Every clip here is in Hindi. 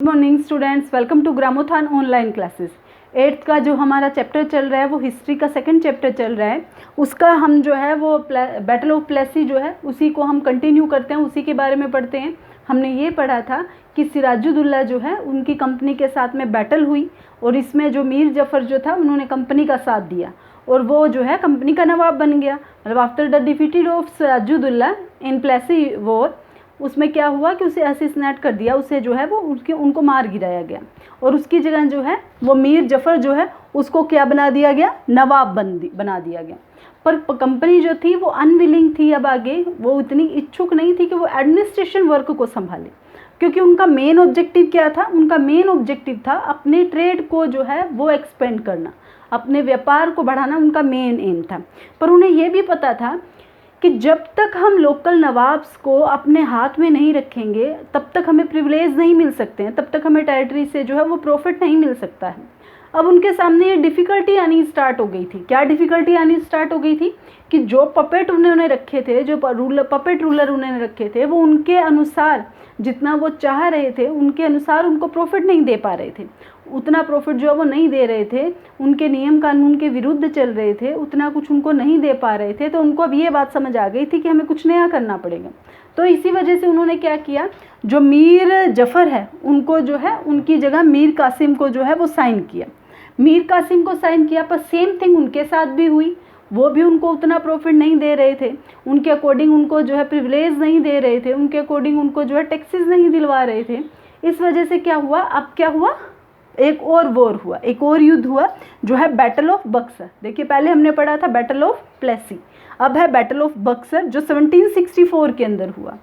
Morning students, welcome to Gramothan online classes. 8th का जो हमारा चैप्टर चल रहा है वो हिस्ट्री का सेकंड चैप्टर चल रहा है। उसका हम जो है वो बैटल ऑफ प्लेसी जो है उसी को हम कंटिन्यू करते हैं, उसी के बारे में पढ़ते हैं। हमने ये पढ़ा था कि सिराजुद्दौला जो है उनकी कंपनी के साथ में बैटल हुई और इसमें जो मीर जफ़र जो था उन्होंने कंपनी का साथ दिया और वो जो है कंपनी का नवाब बन गया। मतलब after the defeated of Sirajuddaula in Plassey war, उसमें क्या हुआ कि उसे असैसिनेट कर दिया, उसे जो है वो उनको मार गिराया गया और उसकी जगह जो है वो मीर जफ़र जो है उसको क्या बना दिया गया, नवाब बना दिया गया। पर कंपनी जो थी वो अनविलिंग थी, अब आगे वो इतनी इच्छुक नहीं थी कि वो एडमिनिस्ट्रेशन वर्क को संभाले, क्योंकि उनका मेन ऑब्जेक्टिव क्या था, उनका मेन ऑब्जेक्टिव था अपने ट्रेड को जो है वो एक्सपेंड करना, अपने व्यापार को बढ़ाना उनका मेन एम था। पर उन्हें ये भी पता था कि जब तक हम लोकल नवाब्स को अपने हाथ में नहीं रखेंगे तब तक हमें प्रिविलेज नहीं मिल सकते हैं, तब तक हमें टेरिटरी से जो है वो प्रॉफिट नहीं मिल सकता है। अब उनके सामने ये डिफ़िकल्टी आनी स्टार्ट हो गई थी। क्या डिफ़िकल्टी आनी स्टार्ट हो गई थी कि जो पपेट उन्होंने रखे थे, जो पपेट रूलर उन्होंने रखे थे, वो उनके अनुसार जितना वो चाह रहे थे उनके अनुसार उनको प्रॉफिट नहीं दे पा रहे थे। उतना प्रॉफिट जो वो नहीं दे रहे थे, उनके नियम कानून के विरुद्ध चल रहे थे, उतना कुछ उनको नहीं दे पा रहे थे। तो उनको अब ये बात समझ आ गई थी कि हमें कुछ नया करना पड़ेगा। तो इसी वजह से उन्होंने क्या किया, जो मीर जफ़र है उनको जो है उनकी जगह मीर कासिम को जो है वो साइन किया। मीर कासिम को साइन किया, पर सेम थिंग उनके साथ भी हुई। वो भी उनको उतना प्रॉफिट नहीं दे रहे थे, उनके अकॉर्डिंग उनको जो है प्रिविलेज नहीं दे रहे थे, उनके अकॉर्डिंग उनको जो है टैक्सेस नहीं दिलवा रहे थे। इस वजह से क्या हुआ, अब क्या हुआ, एक और वॉर हुआ, एक और युद्ध हुआ जो है बैटल ऑफ बक्सर। देखिए पहले हमने पढ़ा था बैटल ऑफ प्लेसी, अब है बैटल ऑफ बक्सर जो 1764 के अंदर हुआ।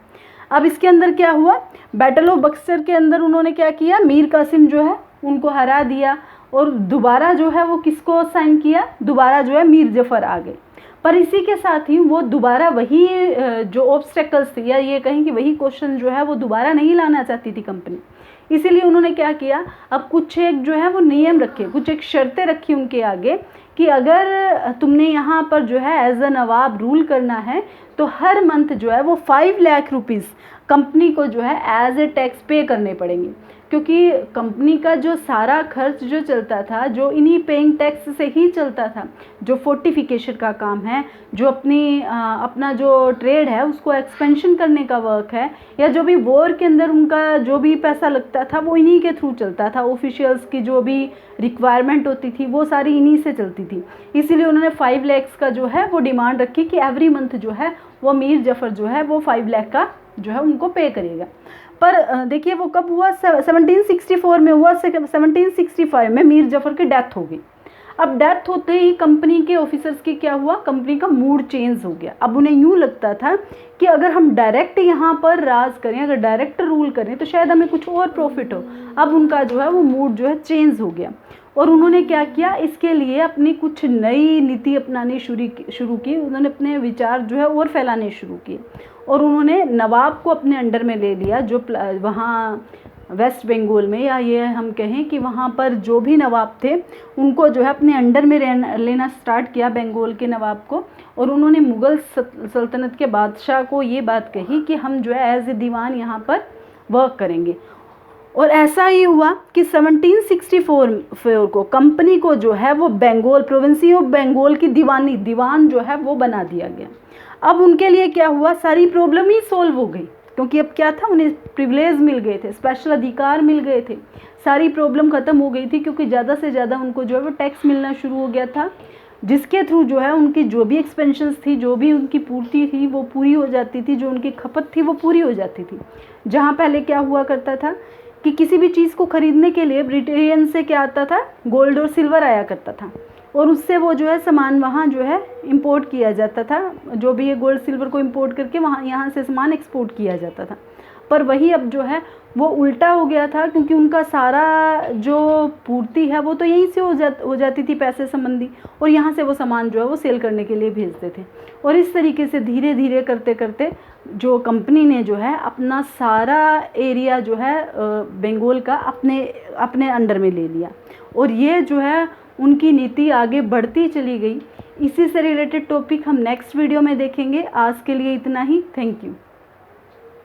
अब इसके अंदर क्या हुआ, बैटल ऑफ बक्सर के अंदर उन्होंने क्या किया, मीर कासिम जो है उनको हरा दिया और दोबारा जो है वो किसको साइन किया, दोबारा जो है मीर जफ़र आ गए। पर इसी के साथ ही वो दोबारा वही जो ऑब्स्टेकल्स थी या ये कहें कि वही क्वेश्चन जो है वो दोबारा नहीं लाना चाहती थी कंपनी। इसीलिए उन्होंने क्या किया, अब कुछ एक जो है वो नियम रखे, कुछ एक शर्तें रखी उनके आगे कि अगर तुमने यहाँ पर जो है एज अ नवाब रूल करना है तो हर मंथ जो है वो 5 लाख रुपीज़ कंपनी को जो है एज ए टैक्स पे करने पड़ेंगे, क्योंकि कंपनी का जो सारा खर्च जो चलता था जो इन्हीं पेइंग टैक्स से ही चलता था। जो फोर्टिफिकेशन का काम है, जो अपना जो ट्रेड है उसको एक्सपेंशन करने का वर्क है, या जो भी वॉर के अंदर उनका जो भी पैसा लगता था वो इन्हीं के थ्रू चलता था। ऑफिशियल्स की जो भी रिक्वायरमेंट होती थी वो सारी इन्हीं से चलती थी। इसीलिए उन्होंने 5 लाख का जो है वो डिमांड रखी कि एवरी मंथ जो है वो मीर जफ़र जो है वो 5 लाख का जो है उनको पे करेगा। पर देखिए वो कब हुआ, 1764 में हुआ। 1765 में मीर जफ़र की डेथ हो गई। अब डेथ होते ही कंपनी के ऑफिसर्स की क्या हुआ, कंपनी का मूड चेंज हो गया। अब उन्हें यूँ लगता था कि अगर हम डायरेक्ट यहाँ पर राज करें, अगर डायरेक्ट रूल करें तो शायद हमें कुछ और प्रॉफिट हो। अब उनका जो है वो मूड जो है चेंज हो गया और उन्होंने क्या किया, इसके लिए अपनी कुछ नई नीति अपनानी शुरू की। उन्होंने अपने विचार जो है और फैलाने शुरू किए और उन्होंने नवाब को अपने अंडर में ले लिया। जो वहाँ वेस्ट बंगाल में, या ये हम कहें कि वहाँ पर जो भी नवाब थे उनको जो है अपने अंडर में लेना स्टार्ट किया, बंगाल के नवाब को। और उन्होंने मुग़ल सल्तनत के बादशाह को ये बात कही कि हम जो है एज ए दीवान यहाँ पर वर्क करेंगे। और ऐसा ही हुआ कि 1764 को कंपनी को जो है वो बंगाल, प्रोविंसी ऑफ बंगाल की दीवान जो है वो बना दिया गया। अब उनके लिए क्या हुआ, सारी प्रॉब्लम ही सॉल्व हो गई, क्योंकि अब क्या था, उन्हें प्रिविलेज मिल गए थे, स्पेशल अधिकार मिल गए थे, सारी प्रॉब्लम ख़त्म हो गई थी, क्योंकि ज़्यादा से ज़्यादा उनको जो है वो टैक्स मिलना शुरू हो गया था, जिसके थ्रू जो है उनकी जो भी एक्सपेंशंस थी, जो भी उनकी पूर्ति थी वो पूरी हो जाती थी, जो उनकी खपत थी वो पूरी हो जाती थी। जहाँ पहले क्या हुआ करता था कि किसी भी चीज़ को ख़रीदने के लिए ब्रिटेन से क्या आता था, गोल्ड और सिल्वर आया करता था और उससे वो जो है सामान वहाँ जो है इंपोर्ट किया जाता था। जो भी है गोल्ड सिल्वर को इंपोर्ट करके वहाँ यहाँ से सामान एक्सपोर्ट किया जाता था। पर वही अब जो है वो उल्टा हो गया था, क्योंकि उनका सारा जो पूर्ति है वो तो यहीं से हो जाती थी पैसे संबंधी, और यहाँ से वो सामान जो है वो सेल करने के लिए भेजते थे। और इस तरीके से धीरे धीरे करते करते जो कंपनी ने जो है अपना सारा एरिया जो है बंगाल का अपने अंडर में ले लिया और ये जो है उनकी नीति आगे बढ़ती चली गई। इसी से रिलेटेड टॉपिक हम नेक्स्ट वीडियो में देखेंगे। आज के लिए इतना ही। Thank you.